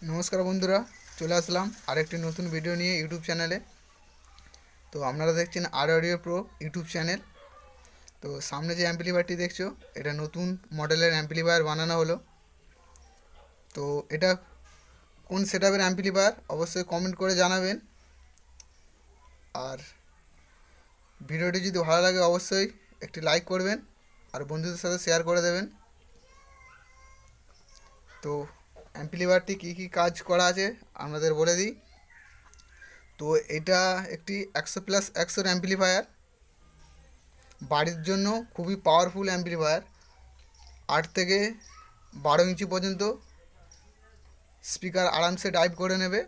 নমস্কার বন্ধুরা, চলে আসলাম আরেকটি নতুন ভিডিও নিয়ে ইউটিউব চ্যানেলে। তো আপনারা দেখছেন আর অডিও প্রো ইউটিউব চ্যানেল। তো সামনে যে অ্যাম্পলিফায়ারটি দেখছো, এটা নতুন মডেলের অ্যাম্পলিফায়ার বানানো হলো। তো এটা কোন সেটআপের অ্যাম্পলিফায়ার অবশ্যই কমেন্ট করে জানাবেন। আর ভিডিওটি যদি ভালো লাগে অবশ্যই একটি লাইক করবেন আর বন্ধুদের সাথে শেয়ার করে দেবেন। তো অ্যাম্পলিফায়ারটি কী কী কাজ করা আছে আপনাদের বলে দিই। তো এটা একটি 100+100 অ্যাম্পলিফায়ার, বাড়ির জন্য খুবই পাওয়ারফুল অ্যাম্পলিফায়ার। 8 থেকে 12 ইঞ্চি পর্যন্ত স্পিকার আরামসে ডাইভ করে নেবে।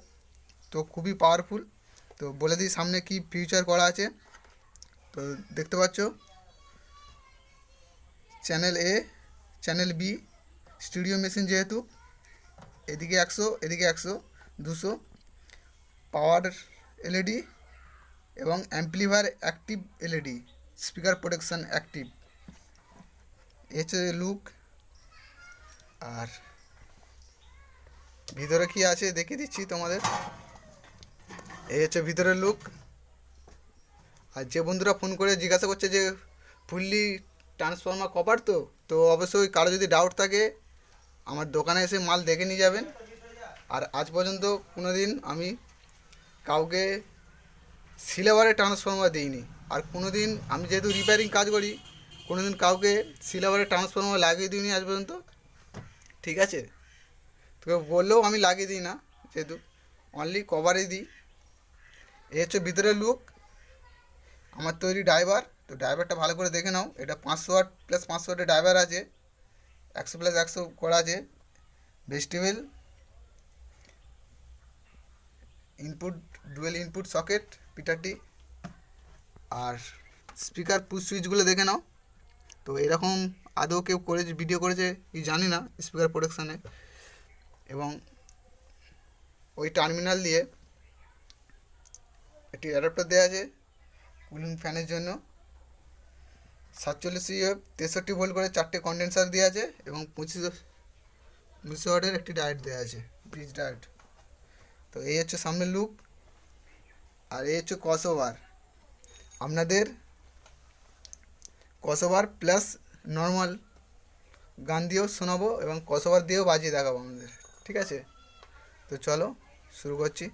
তো খুবই পাওয়ারফুল। তো বলে দিই সামনে কি ফিউচার করা আছে। তো দেখতে পাচ্ছ চ্যানেল এ, চ্যানেল বি, স্টুডিও মেশিন যেহেতু এদিকে 100 এদিকে 100 200 পাওয়ার এলইডি এবং amplifier active LED, speaker protection active. হচ্ছে লুক। আর ভিতরে কি আছে দেখিয়ে দিচ্ছি তোমাদের। এই হচ্ছে ভিতরের লুক। আর যে বন্ধুরা ফোন করে জিজ্ঞাসা করছে যে ফুললি ট্রান্সফর্মার কভার, তো অবশ্যই কারো যদি ডাউট থাকে আমার দোকানে এসে মাল দেখে নিয়ে যাবেন। আর আজ পর্যন্ত কোনো দিন আমি কাউকে সিলেবারে ট্রান্সফর্মার দিইনি। আর কোনো দিন আমি যেহেতু রিপেয়ারিং কাজ করি, কোনো দিন কাউকে সিলেবারে ট্রান্সফর্মার লাগিয়ে দিইনি আজ পর্যন্ত। ঠিক আছে, তোকে বললেও আমি লাগিয়ে দিই না, যেহেতু অনলি কভারেই দিই। এই হচ্ছে ভিতরের লুক। আমার তৈরি ড্রাইভার। তো ড্রাইভারটা ভালো করে দেখে নাও। এটা 500 ওয়াট প্লাস 500 ওয়াটের ড্রাইভার আছে, 100+100 করা আছে। Vegetable input, dual input socket পিটারটি। আর স্পিকার পুশ সুইচগুলো দেখে নাও। তো এরকম আদৌ কেউ করেছে, ভিডিও করেছে কি জানি না স্পিকার প্রোটেকশানে। এবং ওই টার্মিনাল দিয়ে একটি অ্যাডাপ্টার দেওয়া আছে কুলিং ফ্যানের জন্য। 47 ইউএফ 63 ভোল্ট করে 4টে কন্ডেন্সার দেওয়া আছে এবং 25 ওয়াটের একটি ডায়োড দেওয়া আছে, ব্রিজ ডায়োড। তো এই হচ্ছে সামনের লুক। আর এই হচ্ছে ক্রসওভার। আপনাদের ক্রসওভার প্লাস নর্মাল গান দিয়েও শোনাবো এবং ক্রসওভার দিয়েও বাজিয়ে দেখাবো আপনাদের। ঠিক আছে, তো চলো শুরু করছি।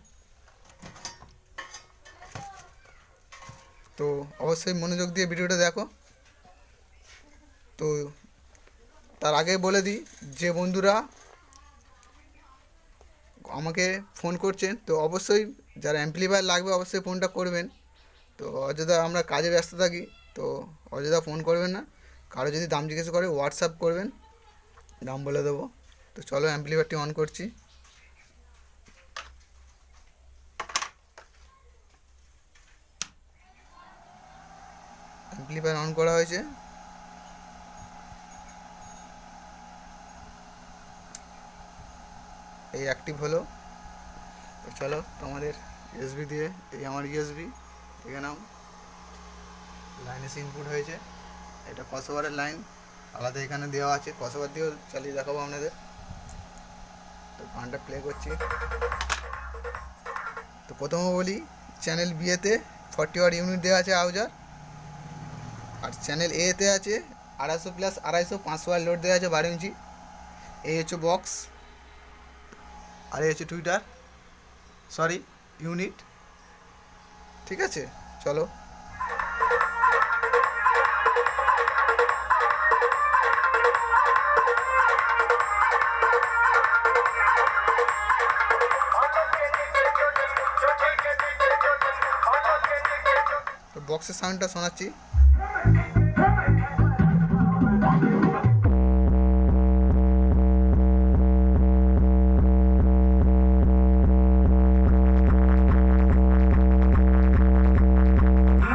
তো অবশ্যই মনোযোগ দিয়ে ভিডিওটা দেখো। তো তার আগে বলে দিই, যে বন্ধুরা আমাকে ফোন করছেন তো অবশ্যই যারা অ্যাম্পলিফায়ার লাগবে অবশ্যই ফোনটা করবেন। তো অযথা আমরা কাজে ব্যস্ত থাকি, তো অযথা ফোন করবেন না। কারো যদি দাম জিজ্ঞেস করে হোয়াটসঅ্যাপ করবেন, দাম বলে দেবো। তো চলো অ্যাম্পলিফায়ারটি অন করছি। অ্যাম্পলিফায়ার অন করা হয়েছে। এই অ্যাক্টিভ হলো। তো চলো তোমাদের ইউএসবি দিয়ে, এই আমার ইউএসবি দেখে নাও, লাইন এসে ইনপুট হয়েছে। এটা ক্রসওভারের লাইন আলাদা এখানে দেওয়া আছে, ক্রসওভার দিয়েও চালিয়ে দেখাবো আপনাদের। তো গানটা প্লে করছি। তো প্রথমে বলি, চ্যানেল বিয়েতে 40 ওয়াট ইউনিট দেওয়া আছে আউজার। আর চ্যানেল এতে আছে 250+250 500 ওয়াট লোড দেওয়া আছে 12 ইঞ্চি। এই হচ্ছে বক্স। আর এই হচ্ছে টুইটার, সরি ইউনিট। ঠিক আছে, চলো। তো বক্সের সাউন্ডটা শোনাচ্ছি।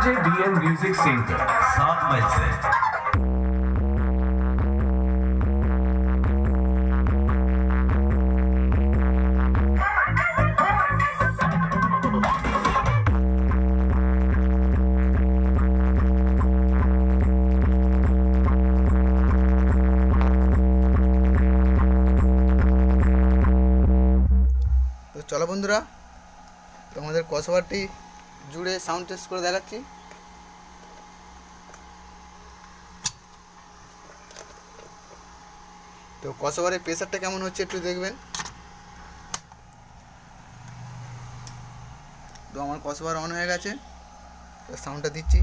डीजे डीएम म्यूजिक सेंटर 7 मई से। চলো বন্ধুরা, তোমাদের ক্রসওভারটি জুড়ে সাউন্ড টেস্ট করে দেখাচ্ছি। তো ক্রসওভারের প্রেসারটা কেমন হচ্ছে একটু দেখবেন। তো আমার ক্রসওভার অন হয়ে গেছে, সাউন্ডটা দিচ্ছি।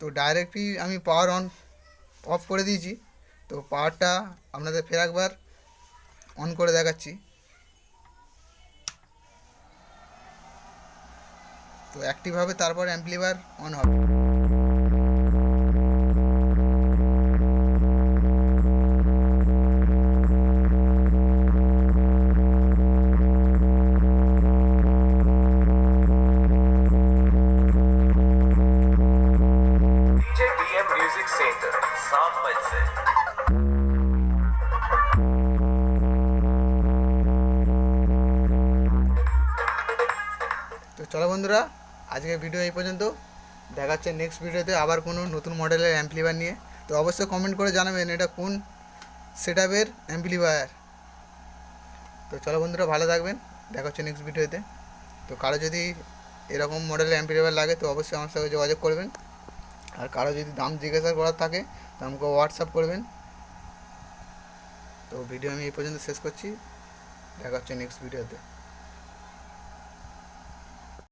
তো ডাইরেক্টলি আমি পাওয়ার অফ করে দিয়েছি। তো পাওয়ারটা আপনাদের ফের একবার অন করে দেখাচ্ছি। তো অ্যাক্টিভ হবে, তারপর অ্যাম্পলিফায়ার অন হবে। DJ DM Music Center, 7 मील से। তো চলো বন্ধুরা, আজকের ভিডিও এই পর্যন্ত। দেখা হচ্ছে নেক্সট ভিডিওতে আবার কোনো নতুন মডেলের অ্যাম্পলিফায়ার নিয়ে। তো অবশ্যই কমেন্ট করে জানাবেন এটা কোন সেটআপের অ্যাম্পলিফায়ার। তো চলো বন্ধুরা, ভালো থাকবেন, দেখা হচ্ছে নেক্সট ভিডিওতে। তো কারো যদি এরকম মডেলের অ্যাম্পলিফায়ার লাগে তো অবশ্যই আমার সাথে যোগাযোগ করবেন। আর কারো যদি দাম জিজ্ঞাসা করার থাকে তো আমাকে হোয়াটসঅ্যাপ করবেন। তো ভিডিও আমি এই পর্যন্ত শেষ করছি, দেখা হচ্ছে নেক্সট ভিডিওতে।